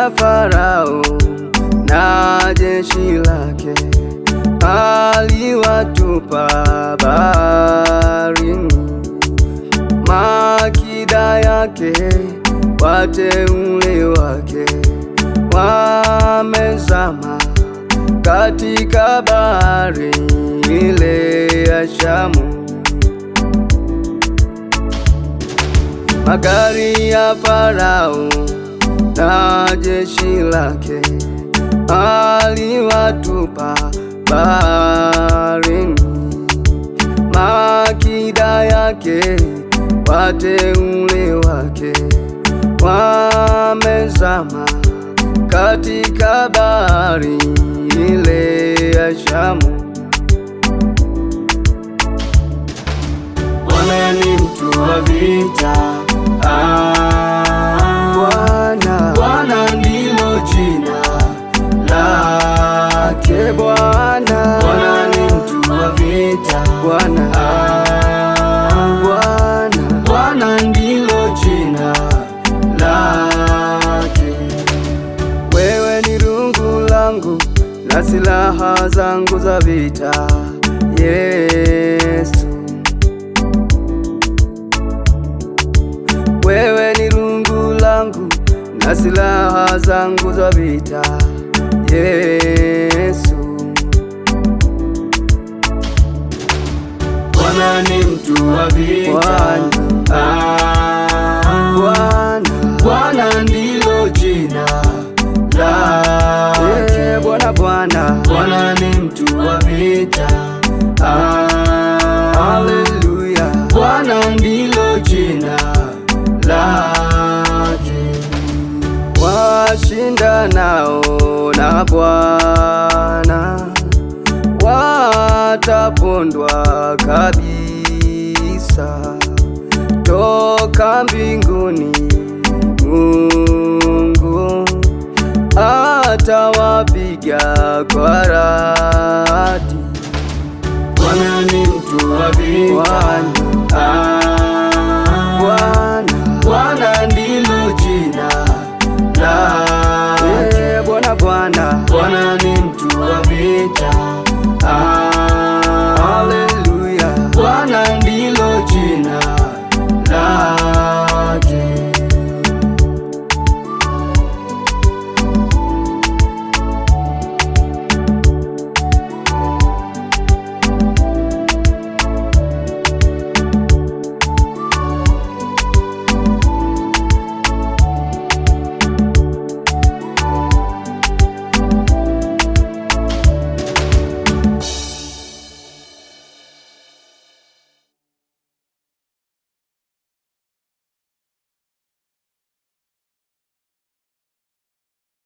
ya Farao na jeshi lake aliwatupa baharini. Makida yake wateule wake wamezama katika bahari ile ya Shamu. Magari ya Farao na jeshi lake aliwatupa baharini. Makida yake wateule wake wamezama katika bahari ile ya Shamu. Bwana ni mtu wa vita, Bwana ndilo jina lake. Bwana ni mtu wa vita, Bwana ndilo jina lake. Wewe ni rungu langu na silaha zangu za vita, Yesu. Wewe ni rungu langu na silaha zangu za vita, Yesu. Bwana ni mtu wa vita, Bwana ndilo jina lake. Bwana ni mtu wa vita, haleluya. Bwana ndilo jina lake. Washindanao na Bwana watapondwa kabisa. Toka mbinguni Mungu atawapiga kwa radi. Bwana ni mtu wa vita,